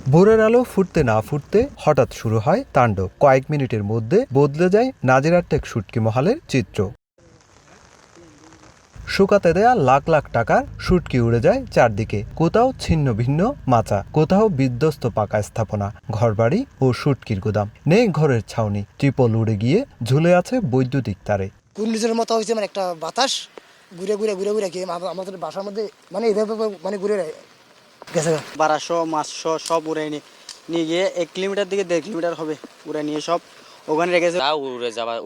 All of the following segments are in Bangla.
ভোরের আলো ফুটতে না ফুটতে হঠাৎ শুরু হয় তাণ্ডব। কয়েক মিনিটের মধ্যে বদলে যায় নাজিরাটেক শুটকি মহালের চিত্র। শুকাতে দেয়া লাখ লাখ টাকার শুটকি উড়ে যায় চারদিকে। কোথাও ছিন্ন ভিন্ন মাচা, কোথাও বিধ্বস্ত পাকা স্থাপনা, ঘরবাড়ি ও শুটকির গুদাম। নেই ঘরের ছাউনি, ত্রিপল উড়ে গিয়ে ঝুলে আছে বৈদ্যুতিক তারে। ঘূর্ণিঝড়ের মতো হয়েছে, মানে একটা বাতাস ঘুরে ঘুরে ঘুরে ঘুরে গিয়ে আমাদের বাসার মধ্যে মানে এভাবে মানে ঘুরে গেছে। 1200 সব উড়ে নিয়ে গিয়ে 1 কিলোমিটার দিকে 1.5 কিলোমিটার হবে উড়ে নিয়ে সব ওখানে রেখেছে। তা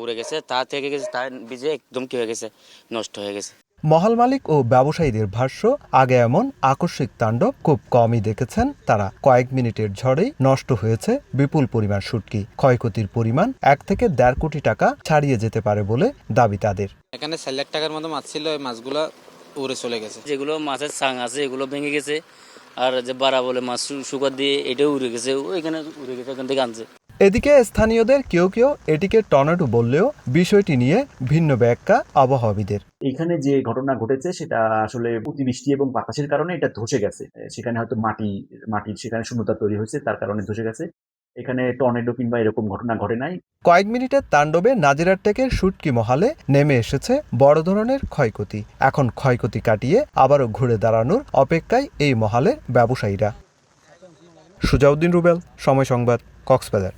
উড়ে গেছে, তা থেকে গেছে, তা ভিজে একদম কি হয়ে গেছে, নষ্ট হয়ে গেছে। মহল মালিক ও ব্যবসায়ীদের ভাষ্য, আগে এমন আকস্মিক তাণ্ডব খুব কমই দেখেছেন তারা। কয়েক মিনিটের ঝড়েই নষ্ট হয়েছে বিপুল পরিমাণ শুটকি। ক্ষয়ক্ষতির পরিমাণ 1 থেকে 1.5 কোটি টাকা ছাড়িয়ে যেতে পারে বলে দাবি তাদের। এখানে 4 লাখ টাকার মতো মাছ ছিল, ওই মাছগুলো উড়ে চলে গেছে। যেগুলো মাছের সাং আছে এগুলো ভেঙে গেছে, আর যে বাড়া বলে মাছ শুকার দিয়ে এটাও উড়ে গেছে, ওইখানে উড়ে গেছে, এখান থেকে আনছে। এদিকে স্থানীয়দের কেউ কেউ এটিকে টর্নেডো বললেও বিষয়টি নিয়ে ভিন্ন ব্যাখ্যা আবহাওয়াবিদের। এখানে যে ঘটনা ঘটেছে সেটা আসলে অতিবৃষ্টি এবং বাতাসের কারণে এটা ধসে গেছে। সেখানে হয়তো মাটির সেখানে শূন্যতা তৈরি হয়েছে, তার কারণে ধসে গেছে। এখানে টর্নেডো কিংবা এরকম ঘটনা ঘটে নাই। কয়েক মিনিটের তাণ্ডবে নাজিরাটেকের শুটকি মহালে নেমে এসেছে বড় ধরনের ক্ষয়ক্ষতি। এখন ক্ষয়ক্ষতি কাটিয়ে আবারও ঘুরে দাঁড়ানোর অপেক্ষায় এই মহালের ব্যবসায়ীরা। সুজাউদ্দিন রুবেল, সময় সংবাদ, কক্সবাজার।